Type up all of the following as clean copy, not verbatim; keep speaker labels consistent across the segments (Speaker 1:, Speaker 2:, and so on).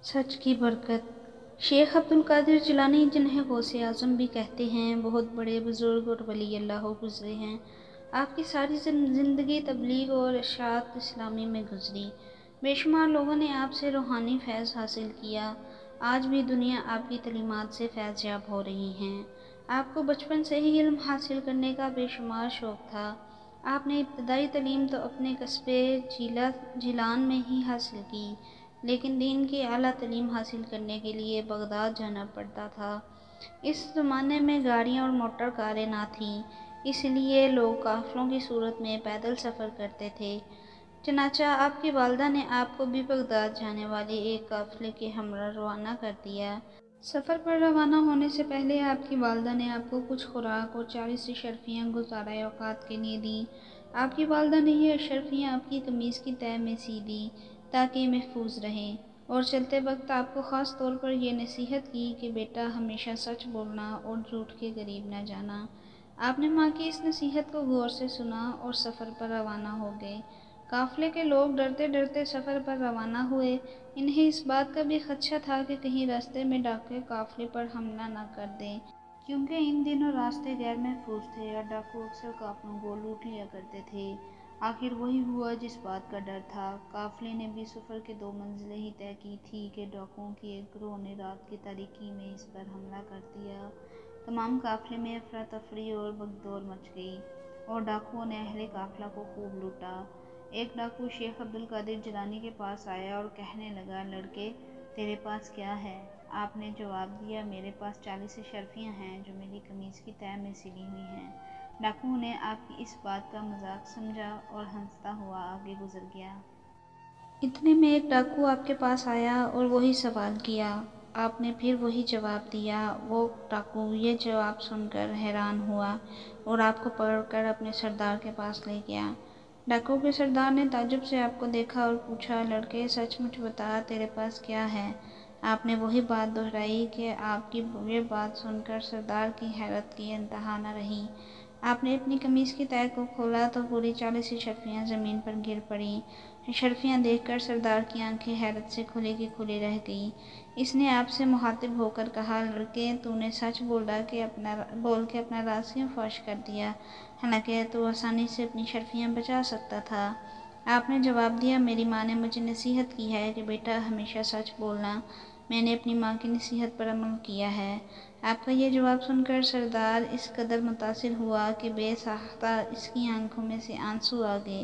Speaker 1: سچ کی برکت۔ شیخ عبد القادر جیلانی، جنہیں غوث اعظم بھی کہتے ہیں، بہت بڑے بزرگ اور ولی اللہ گزرے ہیں۔ آپ کی ساری زندگی تبلیغ اور اشاعت اسلامی میں گزری۔ بے شمار لوگوں نے آپ سے روحانی فیض حاصل کیا۔ آج بھی دنیا آپ کی تعلیمات سے فیض یاب ہو رہی ہے۔ آپ کو بچپن سے ہی علم حاصل کرنے کا بے شمار شوق تھا۔ آپ نے ابتدائی تعلیم تو اپنے قصبے جیلان میں ہی حاصل کی، لیکن دین کی اعلیٰ تعلیم حاصل کرنے کے لیے بغداد جانا پڑتا تھا۔ اس زمانے میں گاڑیاں اور موٹر کاریں نہ تھیں، اس لیے لوگ قافلوں کی صورت میں پیدل سفر کرتے تھے۔ چنانچہ آپ کی والدہ نے آپ کو بھی بغداد جانے والے ایک قافلے کے ہمراہ روانہ کر دیا۔ سفر پر روانہ ہونے سے پہلے آپ کی والدہ نے آپ کو کچھ خوراک اور 40 اشرفیاں گزارۂ اوقات کے لیے دیں۔ آپ کی والدہ نے یہ اشرفیاں آپ کی قمیض کی تہہ میں سی دیں تاکہ یہ محفوظ رہیں، اور چلتے وقت آپ کو خاص طور پر یہ نصیحت کی کہ بیٹا ہمیشہ سچ بولنا اور جھوٹ کے قریب نہ جانا۔ آپ نے ماں کی اس نصیحت کو غور سے سنا اور سفر پر روانہ ہو گئے۔ قافلے کے لوگ ڈرتے ڈرتے سفر پر روانہ ہوئے۔ انہیں اس بات کا بھی خدشہ تھا کہ کہیں راستے میں ڈاکو قافلے پر حملہ نہ کر دیں، کیونکہ ان دنوں راستے غیر محفوظ تھے اور ڈاکو اکثر قافلوں کو لوٹ لیا کرتے تھے۔ آخر وہی ہوا جس بات کا ڈر تھا۔ قافلے نے بھی سفر کے 2 منزلیں ہی طے کی تھیں کہ ڈاکوؤں کی ایک گروہ نے رات کی تاریکی میں اس پر حملہ کر دیا۔ تمام قافلے میں افراتفری اور بھگدڑ مچ گئی اور ڈاکوؤں نے اہل قافلہ کو خوب لوٹا۔ ایک ڈاکو شیخ عبد القادر جیلانی کے پاس آیا اور کہنے لگا، لڑکے تیرے پاس کیا ہے؟ آپ نے جواب دیا، میرے پاس 40 اشرفیاں ہیں جو میری قمیض کی تہہ میں سلی ہوئی ہیں۔ ڈاکو نے آپ کی اس بات کا مذاق سمجھا اور ہنستا ہوا آگے گزر گیا۔ اتنے میں ایک ڈاکو آپ کے پاس آیا اور وہی سوال کیا۔ آپ نے پھر وہی جواب دیا۔ وہ ڈاکو یہ جواب سن کر حیران ہوا اور آپ کو پکڑ کر اپنے سردار کے پاس لے گیا۔ ڈاکو کے سردار نے تعجب سے آپ کو دیکھا اور پوچھا، لڑکے سچ مچ بتا تیرے پاس کیا ہے؟ آپ نے وہی بات دہرائی کہ آپ کی یہ بات سن کر سردار کی حیرت کی انتہا نہ رہی۔ آپ نے اپنی قمیض کی تہہ کو کھولا تو پوری 40 اشرفیاں زمین پر گر پڑیں۔ اشرفیاں دیکھ کر سردار کی آنکھیں حیرت سے کھلی کی کھلی رہ گئیں۔ اس نے آپ سے مخاطب ہو کر کہا، لڑکے تو نے سچ بول کے اپنا راز کیوں فاش کر دیا؟ حالانکہ تو آسانی سے اپنی اشرفیاں بچا سکتا تھا۔ آپ نے جواب دیا، میری ماں نے مجھے نصیحت کی ہے کہ بیٹا ہمیشہ سچ بولنا۔ میں نے اپنی ماں کی نصیحت پر عمل کیا ہے۔ آپ کا یہ جواب سن کر سردار اس قدر متاثر ہوا کہ بے ساختہ اس کی آنکھوں میں سے آنسو آ گئے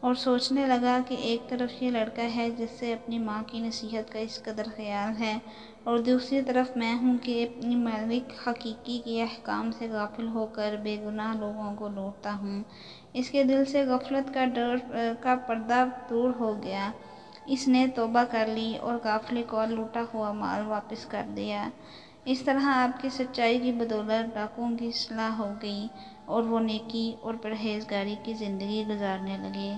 Speaker 1: اور سوچنے لگا کہ ایک طرف یہ لڑکا ہے جس سے اپنی ماں کی نصیحت کا اس قدر خیال ہے، اور دوسری طرف میں ہوں کہ اپنی مالک حقیقی کے احکام سے غافل ہو کر بے گناہ لوگوں کو لوٹتا ہوں۔ اس کے دل سے غفلت کا پردہ دور ہو گیا۔ اس نے توبہ کر لی اور قافلے کا لوٹا ہوا مال واپس کر دیا۔ اس طرح آپ کی سچائی کی بدولت ڈاکوؤں کی اصلاح ہو گئی اور وہ نیکی اور پرہیزگاری کی زندگی گزارنے لگے۔